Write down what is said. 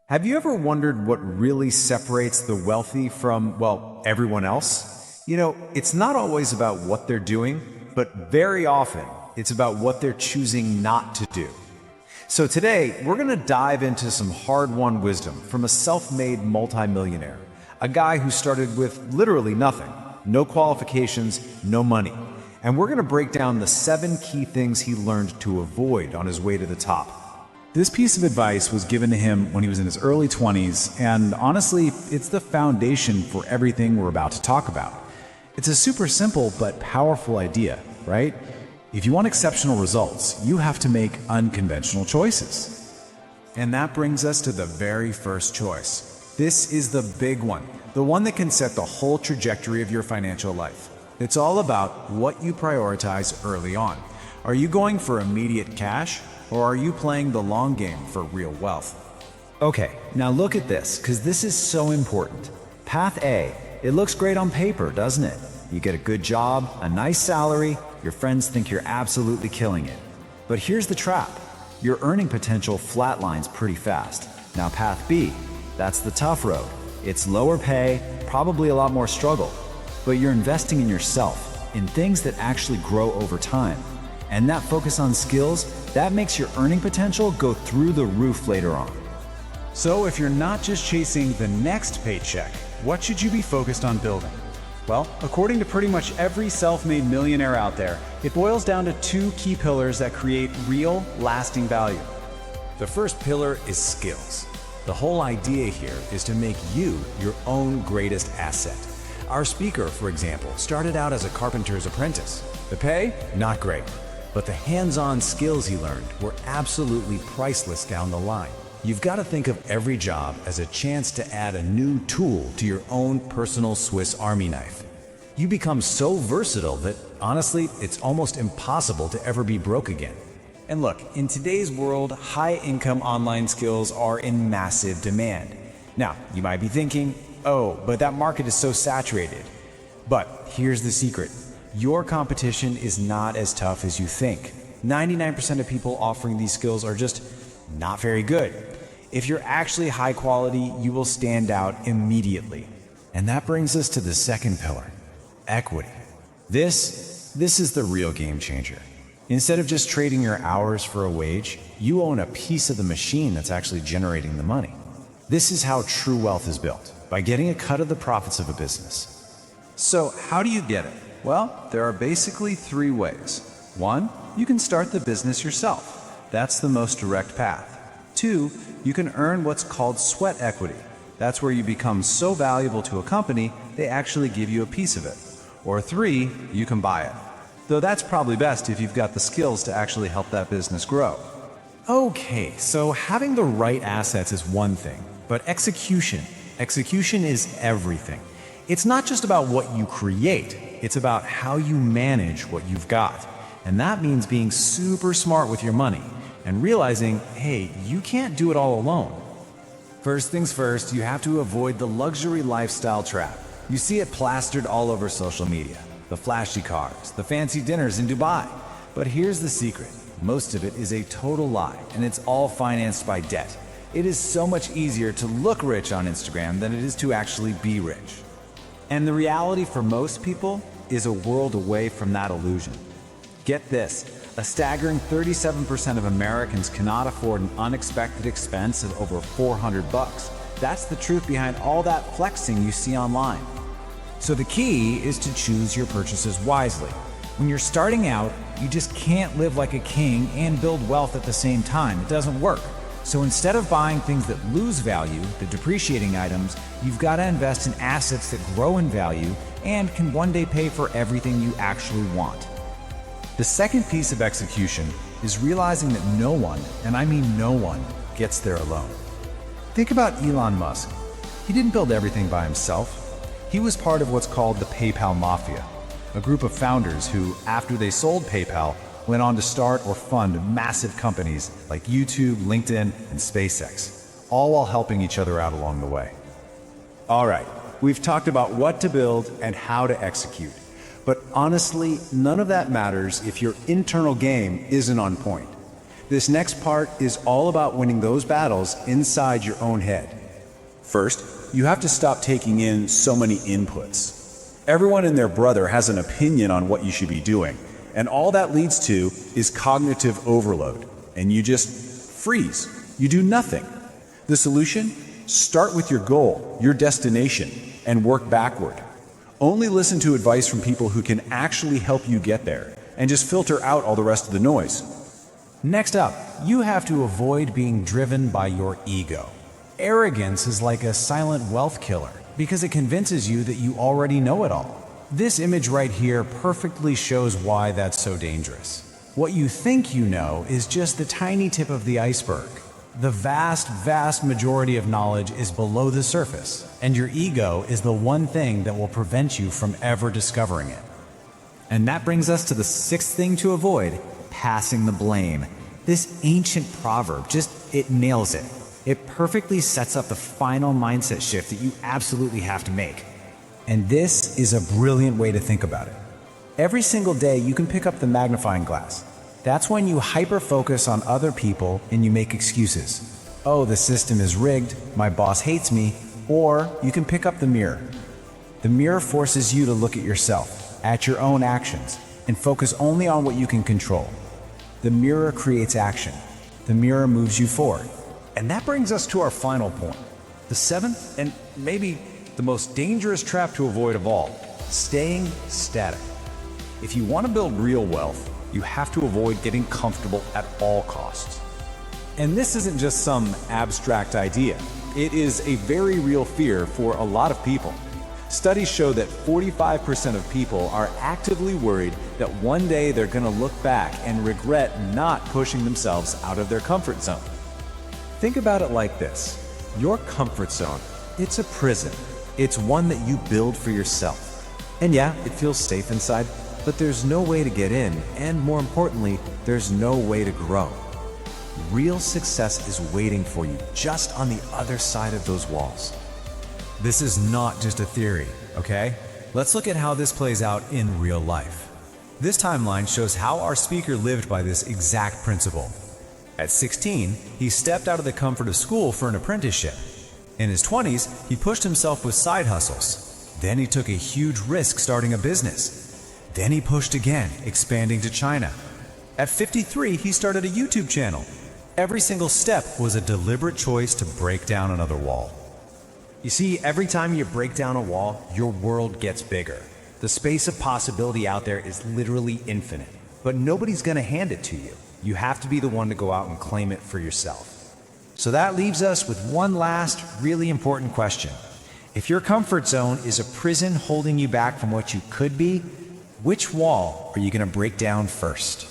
Have you ever wondered what really separates the wealthy from, well, everyone else? It's not always about what they're doing, but very often it's about what they're choosing not to do. So today, we're going to dive into some hard-won wisdom from a self-made multimillionaire, a guy who started with literally nothing, no qualifications, no money. And we're going to break down the 7 key things he learned to avoid on his way to the top. This piece of advice was given to him when he was in his early 20s, and honestly, it's the foundation for everything we're about to talk about. It's a super simple but powerful idea, right? If you want exceptional results, you have to make unconventional choices. And that brings us to the very first choice. This is the big one, the one that can set the whole trajectory of your financial life. It's all about what you prioritize early on. Are you going for immediate cash? Or are you playing the long game for real wealth? Okay, now look at this, because this is so important. Path A, it looks great on paper, doesn't it? You get a good job, a nice salary, your friends think you're absolutely killing it. But here's the trap. Your earning potential flatlines pretty fast. Now Path B, that's the tough road. It's lower pay, probably a lot more struggle, but you're investing in yourself, in things that actually grow over time. And that focus on skills, that makes your earning potential go through the roof later on. So if you're not just chasing the next paycheck, what should you be focused on building? Well, according to pretty much every self-made millionaire out there, it boils down to 2 key pillars that create real, lasting value. The first pillar is skills. The whole idea here is to make you your own greatest asset. Our speaker, for example, started out as a carpenter's apprentice. The pay? Not great. But the hands-on skills he learned were absolutely priceless down the line. You've got to think of every job as a chance to add a new tool to your own personal Swiss Army knife. You become so versatile that, honestly, it's almost impossible to ever be broke again. And look, in today's world, high-income online skills are in massive demand. Now, you might be thinking, oh, but that market is so saturated. But here's the secret. Your competition is not as tough as you think. 99% of people offering these skills are just not very good. If you're actually high quality, you will stand out immediately. And that brings us to the second pillar, equity. This is the real game changer. Instead of just trading your hours for a wage, you own a piece of the machine that's actually generating the money. This is how true wealth is built, by getting a cut of the profits of a business. So how do you get it? Well, there are basically 3 ways. 1, you can start the business yourself. That's the most direct path. 2, you can earn what's called sweat equity. That's where you become so valuable to a company, they actually give you a piece of it. Or 3, you can buy it. Though that's probably best if you've got the skills to actually help that business grow. Okay, so having the right assets is one thing, but execution is everything. It's not just about what you create, it's about how you manage what you've got. And that means being super smart with your money and realizing, hey, you can't do it all alone. First things first, you have to avoid the luxury lifestyle trap. You see it plastered all over social media. The flashy cars, the fancy dinners in Dubai. But here's the secret. Most of it is a total lie, and it's all financed by debt. It is so much easier to look rich on Instagram than it is to actually be rich. And the reality for most people is a world away from that illusion. Get this, a staggering 37% of Americans cannot afford an unexpected expense of over $400. That's the truth behind all that flexing you see online. So the key is to choose your purchases wisely. When you're starting out, you just can't live like a king and build wealth at the same time. It doesn't work. So instead of buying things that lose value, the depreciating items, you've got to invest in assets that grow in value and can one day pay for everything you actually want. The second piece of execution is realizing that no one, and I mean no one, gets there alone. Think about Elon Musk. He didn't build everything by himself. He was part of what's called the PayPal Mafia, a group of founders who, after they sold PayPal, went on to start or fund massive companies like YouTube, LinkedIn, and SpaceX, all while helping each other out along the way. All right, we've talked about what to build and how to execute. But honestly, none of that matters if your internal game isn't on point. This next part is all about winning those battles inside your own head. First, you have to stop taking in so many inputs. Everyone and their brother has an opinion on what you should be doing, and all that leads to is cognitive overload, and you just freeze. You do nothing. The solution? Start with your goal, your destination, and work backward. Only listen to advice from people who can actually help you get there, and just filter out all the rest of the noise. Next up, you have to avoid being driven by your ego. Arrogance is like a silent wealth killer because it convinces you that you already know it all. This image right here perfectly shows why that's so dangerous. What you think you know is just the tiny tip of the iceberg. The vast majority of knowledge is below the surface, and your ego is the one thing that will prevent you from ever discovering it. And that brings us to the sixth thing to avoid: passing the blame. This ancient proverb it nails it. It perfectly sets up the final mindset shift that you absolutely have to make. And this is a brilliant way to think about it. Every single day you can pick up the magnifying glass. That's when you hyper-focus on other people and you make excuses. Oh, the system is rigged, my boss hates me, or you can pick up the mirror. The mirror forces you to look at yourself, at your own actions, and focus only on what you can control. The mirror creates action. The mirror moves you forward. And that brings us to our final point. The seventh, and maybe the most dangerous trap to avoid of all: staying static. If you want to build real wealth, you have to avoid getting comfortable at all costs. And this isn't just some abstract idea. It is a very real fear for a lot of people. Studies show that 45% of people are actively worried that one day they're going to look back and regret not pushing themselves out of their comfort zone. Think about it like this. Your comfort zone, it's a prison. It's one that you build for yourself. And yeah, it feels safe inside, but there's no way to get in, and more importantly, there's no way to grow. Real success is waiting for you just on the other side of those walls. This is not just a theory, okay? Let's look at how this plays out in real life. This timeline shows how our speaker lived by this exact principle. At 16, he stepped out of the comfort of school for an apprenticeship. In his 20s, he pushed himself with side hustles. Then he took a huge risk starting a business. Then he pushed again, expanding to China. At 53, he started a YouTube channel. Every single step was a deliberate choice to break down another wall. You see, every time you break down a wall, your world gets bigger. The space of possibility out there is literally infinite, but nobody's gonna hand it to you. You have to be the one to go out and claim it for yourself. So that leaves us with one last, really important question. If your comfort zone is a prison holding you back from what you could be, which wall are you gonna break down first?